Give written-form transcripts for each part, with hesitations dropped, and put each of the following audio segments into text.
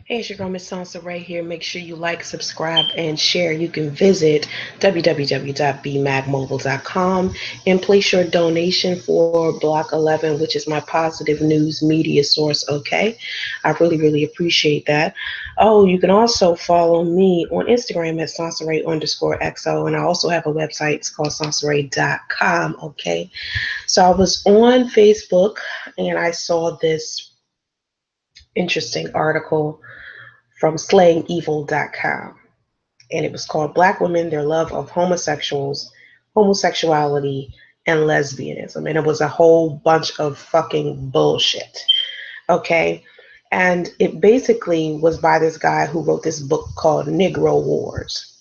Hey, it's your girl, Miss Soncerae here. Make sure you like, subscribe, and share. You can visit www.bmagmobile.com and place your donation for Block 11, which is my positive news media source, okay? I really, really appreciate that. Oh, you can also follow me on Instagram at Soncerae_XO, and I also have a website. It's called Soncerae.com, okay? So I was on Facebook and I saw this interesting article from SlayingEvil.com, and it was called Black Women, Their Love of Homosexuals, Homosexuality, and Lesbianism. And it was a whole bunch of fucking bullshit. Okay. And it basically was by this guy who wrote this book called Negro Wars.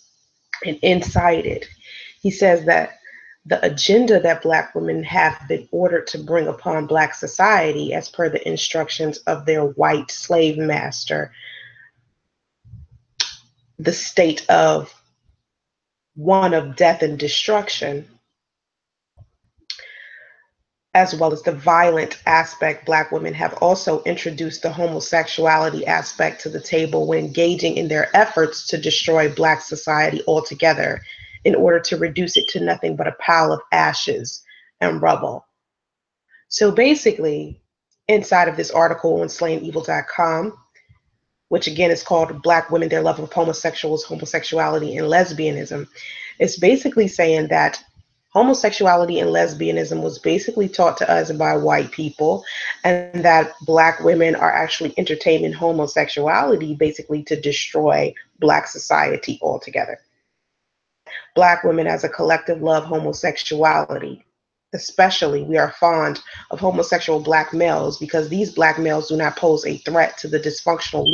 And inside it, he says that the agenda that Black women have been ordered to bring upon Black society, as per the instructions of their white slave master, the state of one of death and destruction, as well as the violent aspect, Black women have also introduced the homosexuality aspect to the table when engaging in their efforts to destroy Black society altogether in order to reduce it to nothing but a pile of ashes and rubble. So basically, inside of this article on SlayingEvil.com, which again is called Black Women, Their Love of Homosexuals, Homosexuality, and Lesbianism, it's basically saying that homosexuality and lesbianism was basically taught to us by white people, and that Black women are actually entertaining homosexuality basically to destroy Black society altogether. That Black women as a collective love homosexuality. Especially, we are fond of homosexual Black males because these Black males do not pose a threat to the dysfunctional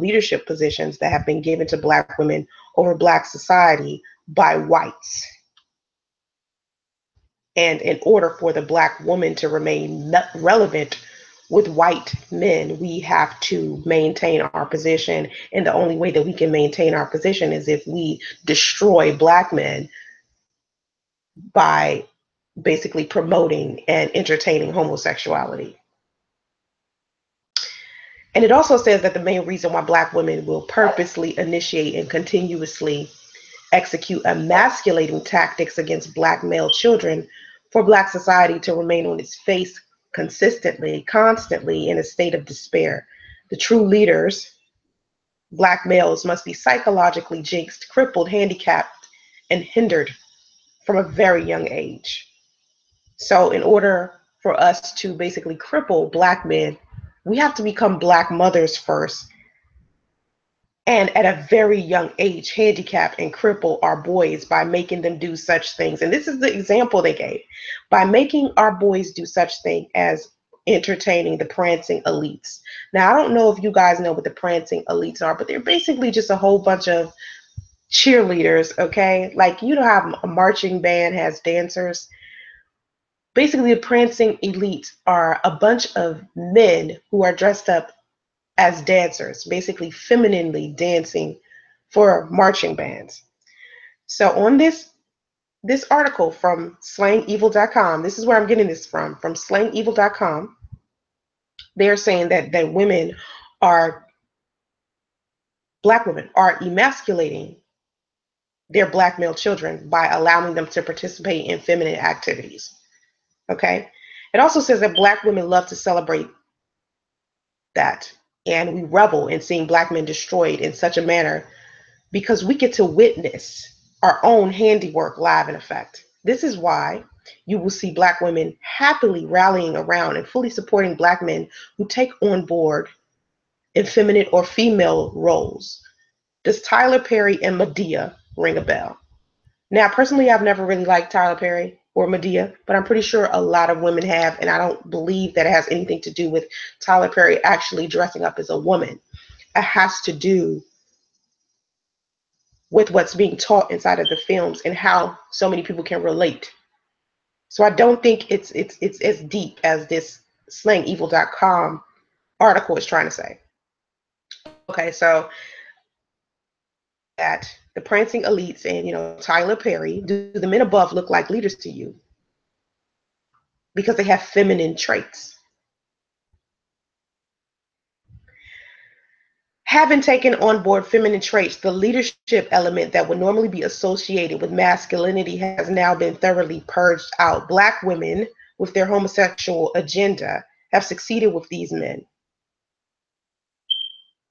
leadership positions that have been given to Black women over Black society by whites. And in order for the Black woman to remain relevant with white men, we have to maintain our position. And the only way that we can maintain our position is if we destroy Black men by basically promoting and entertaining homosexuality. And it also says that the main reason why Black women will purposely initiate and continuously execute emasculating tactics against Black male children for Black society to remain on its face consistently, constantly in a state of despair. The true leaders, Black males, must be psychologically jinxed, crippled, handicapped, and hindered from a very young age. So, in order for us to basically cripple Black men, we have to become Black mothers first, and at a very young age handicap and cripple our boys by making them do such things. And this is the example they gave: by making our boys do such thing as entertaining the prancing elites. Now, I don't know if you guys know what the prancing elites are, but they're basically just a whole bunch of cheerleaders. Okay, like, you know how a marching band has dancers. Basically, the prancing elites are a bunch of men who are dressed up as dancers, basically femininely dancing for marching bands. So on this article from SlayingEvil.com, this is where I'm getting this from SlayingEvil.com. They're saying that are Black women are emasculating their Black male children by allowing them to participate in feminine activities. Okay. It also says that Black women love to celebrate that, and we revel in seeing Black men destroyed in such a manner because we get to witness our own handiwork live in effect. This is why you will see Black women happily rallying around and fully supporting Black men who take on board effeminate or female roles. Does Tyler Perry and Medea ring a bell? Now, personally, I've never really liked Tyler Perry or Medea, but I'm pretty sure a lot of women have, and I don't believe that it has anything to do with Tyler Perry actually dressing up as a woman. It has to do with what's being taught inside of the films and how so many people can relate. So I don't think it's as deep as this SlayingEvil.com article is trying to say. Okay, so that the prancing elites and Tyler Perry, do the men above look like leaders to you because they have feminine traits? Having taken on board feminine traits, the leadership element that would normally be associated with masculinity has now been thoroughly purged out. Black women, with their homosexual agenda, have succeeded with these men.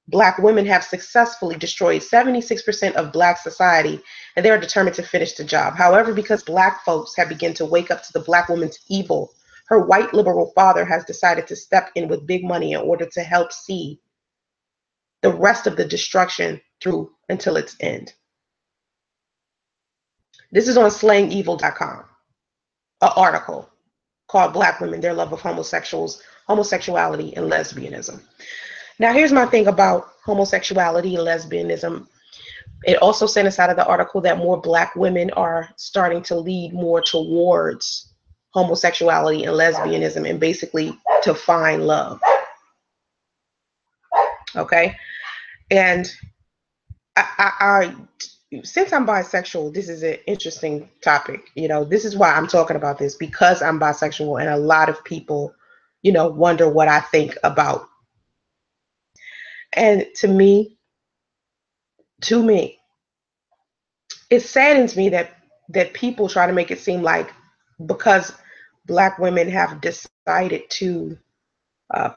Black women have successfully destroyed 76% of Black society, and they are determined to finish the job. However, because Black folks have begun to wake up to the Black woman's evil, her white liberal father has decided to step in with big money in order to help see the rest of the destruction through until its end. This is on slayingevil.com, an article called Black Women, Their Love of Homosexuals, Homosexuality, and Lesbianism. Now, here's my thing about homosexuality and lesbianism. It also said inside of the article that more Black women are starting to lead more towards homosexuality and lesbianism and basically to find love. Okay? And since I'm bisexual, this is an interesting topic. You know, this is why I'm talking about this, because I'm bisexual, and a lot of people, you know, wonder what I think about. And to me, it saddens me that people try to make it seem like because Black women have decided to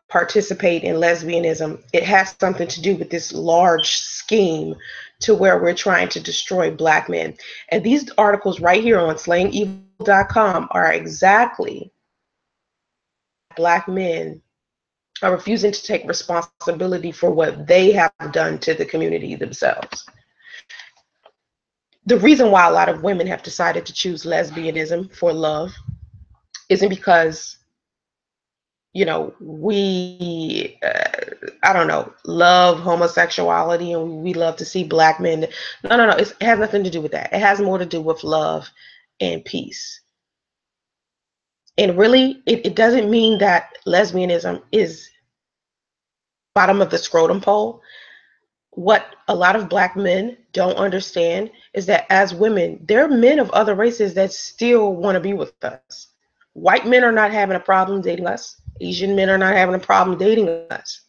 participate in lesbianism, it has something to do with this large scheme to where we're trying to destroy Black men. And these articles right here on slayingevil.com are exactly Black men are refusing to take responsibility for what they have done to the community themselves. The reason why a lot of women have decided to choose lesbianism for love isn't because, you know, we, I don't know, love homosexuality and we love to see Black men. No. It has nothing to do with that. It has more to do with love and peace. And really, it doesn't mean that lesbianism is bottom of the scrotum pole. What a lot of Black men don't understand is that as women, there are men of other races that still want to be with us. White men are not having a problem dating us. Asian men are not having a problem dating us.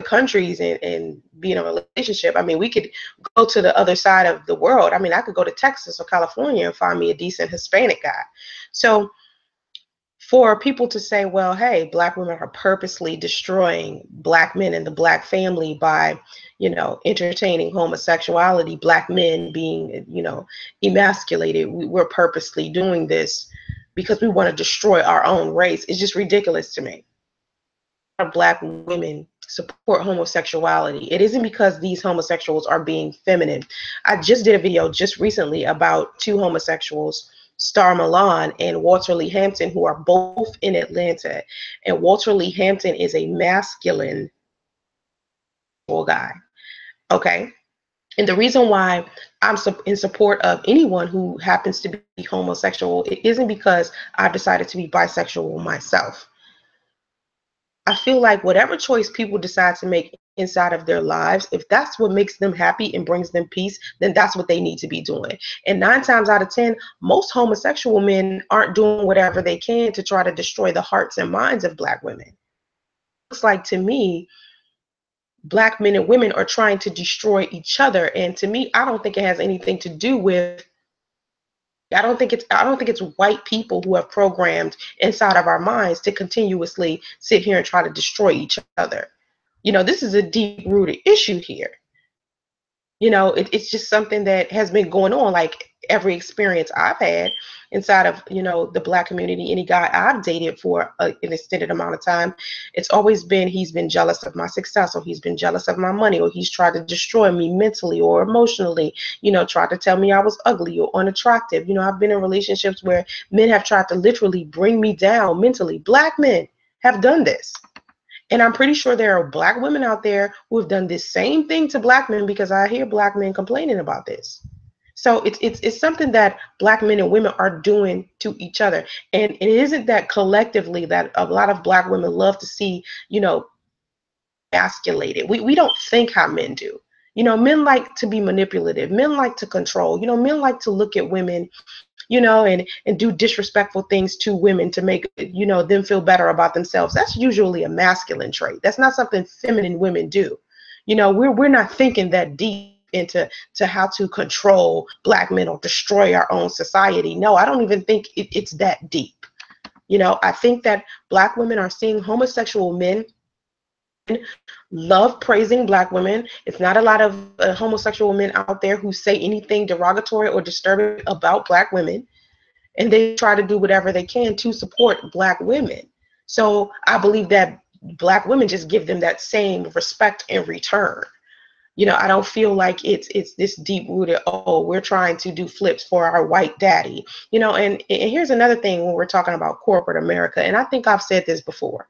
Countries and be in a relationship. I mean, we could go to the other side of the world. I mean, I could go to Texas or California and find me a decent Hispanic guy. So for people to say, well, hey, Black women are purposely destroying Black men and the Black family by, you know, entertaining homosexuality, Black men being, you know, emasculated, we're purposely doing this because we want to destroy our own race, is just ridiculous to me. Black women support homosexuality. It isn't because these homosexuals are being feminine. I just did a video just recently about two homosexuals, Star Milan and Walter Lee Hampton, who are both in Atlanta. And Walter Lee Hampton is a masculine guy. Okay. And the reason why I'm in support of anyone who happens to be homosexual, it isn't because I've decided to be bisexual myself. I feel like whatever choice people decide to make inside of their lives, if that's what makes them happy and brings them peace, then that's what they need to be doing. And 9 times out of 10, most homosexual men aren't doing whatever they can to try to destroy the hearts and minds of Black women. It looks like to me, Black men and women are trying to destroy each other. And to me, I don't think it has anything to do with, I don't think it's white people who have programmed inside of our minds to continuously sit here and try to destroy each other. You know, this is a deep-rooted issue here. You know, it's just something that has been going on. Like every experience I've had inside of, you know, the Black community, any guy I've dated for an extended amount of time, it's always been he's been jealous of my success, or he's been jealous of my money, or he's tried to destroy me mentally or emotionally, you know, tried to tell me I was ugly or unattractive. You know, I've been in relationships where men have tried to literally bring me down mentally. Black men have done this. And I'm pretty sure there are Black women out there who have done this same thing to Black men, because I hear Black men complaining about this. So it's something that Black men and women are doing to each other. And it isn't that collectively that a lot of Black women love to see, you know, emasculated. We don't think how men do. You know, men like to be manipulative. Men like to control. You know, men like to look at women, you know, and do disrespectful things to women to make, you know, them feel better about themselves. That's usually a masculine trait. That's not something feminine women do. You know, we're not thinking that deep into how to control black men or destroy our own society. No, I don't even think it's that deep. You know, I think that black women are seeing homosexual men love praising black women. It's not a lot of homosexual men out there who say anything derogatory or disturbing about black women, and they try to do whatever they can to support black women. So I believe that black women just give them that same respect in return. You know, I don't feel like it's this deep rooted, oh, we're trying to do flips for our white daddy. You know, and here's another thing when we're talking about corporate America, and I think I've said this before.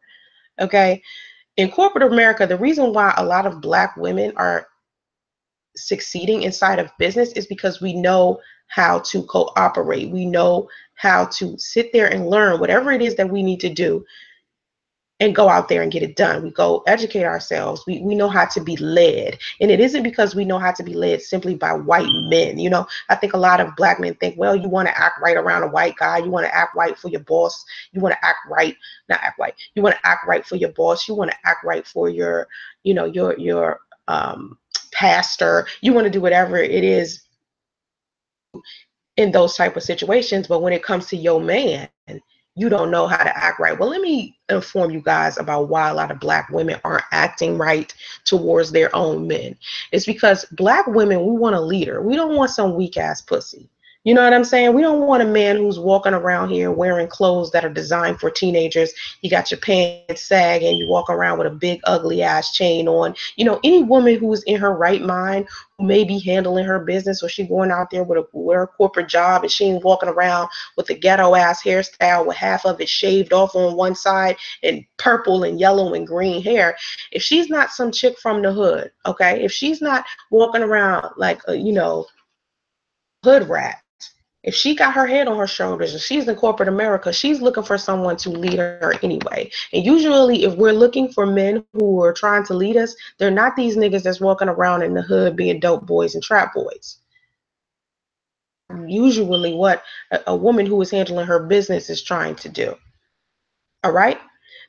Okay, in corporate America, the reason why a lot of black women are succeeding inside of business is because we know how to cooperate. We know how to sit there and learn whatever it is that we need to do and go out there and get it done. We go educate ourselves. We know how to be led. And it isn't because we know how to be led simply by white men. You know, I think a lot of black men think, well, you want to act right around a white guy. You want to act right for your boss. You want to act right, not act right. You want to act right for your boss. You want to act right for your, you know, your pastor. You want to do whatever it is in those type of situations. But when it comes to your man, you don't know how to act right. Well, let me inform you guys about why a lot of black women aren't acting right towards their own men. It's because black women, we want a leader. We don't want some weak ass pussy. You know what I'm saying? We don't want a man who's walking around here wearing clothes that are designed for teenagers. You got your pants sagging, you walk around with a big ugly ass chain on. You know, any woman who is in her right mind, who may be handling her business, or she going out there with a corporate job, and she ain't walking around with a ghetto ass hairstyle with half of it shaved off on one side and purple and yellow and green hair. If she's not some chick from the hood, okay, if she's not walking around like a, you know, hood rat, if she got her head on her shoulders and she's in corporate America, she's looking for someone to lead her anyway. And usually if we're looking for men who are trying to lead us, they're not these niggas that's walking around in the hood being dope boys and trap boys. Usually what a woman who is handling her business is trying to do. All right?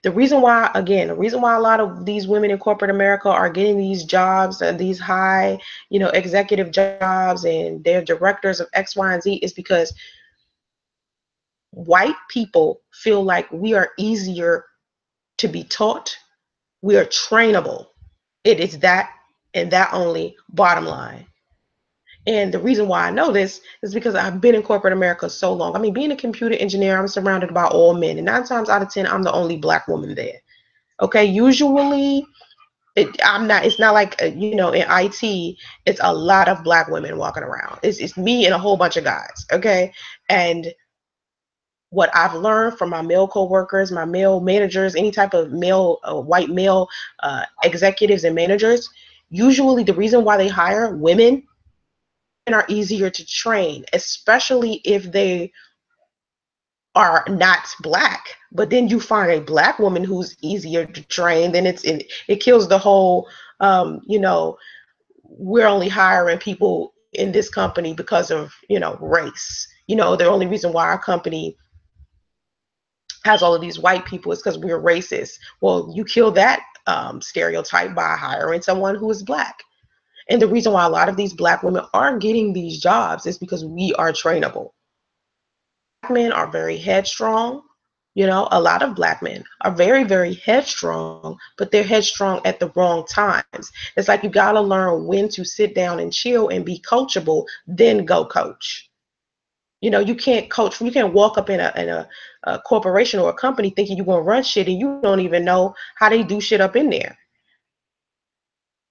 The reason why, again, the reason why a lot of these women in corporate America are getting these jobs and these high, you know, executive jobs, and they're directors of X, Y, and Z, is because white people feel like we are easier to be taught. We are trainable. It is that and that only, bottom line. And the reason why I know this is because I've been in corporate America so long. I mean, being a computer engineer, I'm surrounded by all men. And 9 times out of 10, I'm the only black woman there. Okay, usually I'm not, it's not like, you know, in IT, it's a lot of black women walking around. It's me and a whole bunch of guys. Okay. And what I've learned from my male coworkers, my male managers, any type of male, white male executives and managers, usually the reason why they hire women are easier to train, especially if they are not black. But then you find a black woman who's easier to train, then it kills the whole, you know, we're only hiring people in this company because of, you know, race. You know, the only reason why our company has all of these white people is because we're racist. Well, you kill that stereotype by hiring someone who is black. And the reason why a lot of these black women are getting these jobs is because we are trainable. Black men are very headstrong. You know, a lot of black men are very, very headstrong, but they're headstrong at the wrong times. It's like you got to learn when to sit down and chill and be coachable, then go coach. You know, you can't coach. You can't walk up in a corporation or a company thinking you're going to run shit and you don't even know how they do shit up in there.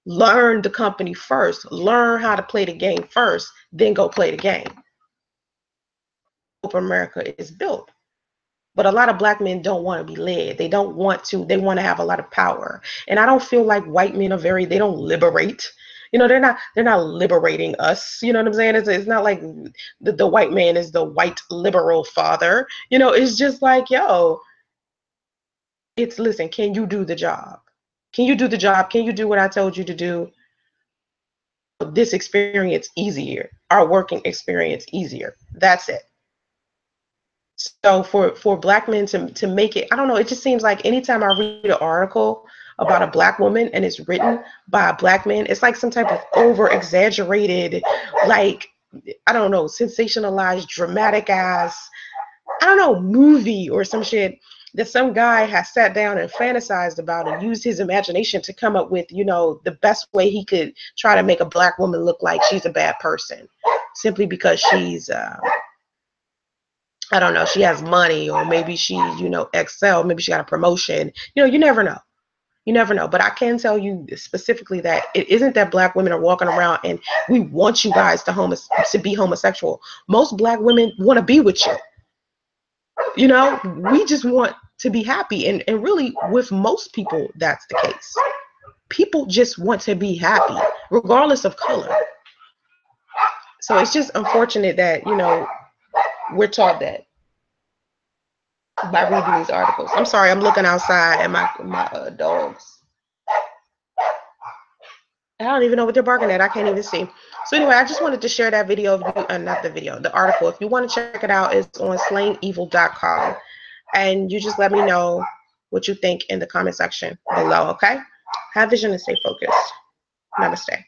Learn the company first. Learn how to play the game first, then go play the game. Corporate America is built. But a lot of black men don't want to be led. They don't want to. They want to have a lot of power. And I don't feel like white men are they don't liberate. You know, they're not liberating us. You know what I'm saying? It's not like the white man is the white liberal father. You know, it's just like, yo, listen, can you do the job? Can you do the job? Can you do what I told you to do? This experience easier, our working experience easier. That's it. So for black men to make it, I don't know, it just seems like anytime I read an article about a black woman and it's written by a black man, it's like some type of over exaggerated, like, I don't know, sensationalized, dramatic ass, I don't know, movie or some shit that some guy has sat down and fantasized about and used his imagination to come up with, you know, the best way he could try to make a black woman look like she's a bad person simply because she's, I don't know, she has money, or maybe she, you know, excel, maybe she got a promotion. You know, you never know. You never know. But I can tell you specifically that it isn't that black women are walking around and we want you guys to be homosexual. Most black women want to be with you. You know, we just want to be happy. And really, with most people, that's the case. People just want to be happy, regardless of color. So it's just unfortunate that, you know, we're taught that by reading these articles. I'm sorry, I'm looking outside at my dogs. I don't even know what they're barking at. I can't even see. So anyway, I just wanted to share that video of you, not the video, the article. If you want to check it out, it's on slayingevil.com. And you just let me know what you think in the comment section below, okay? Have vision and stay focused. Namaste.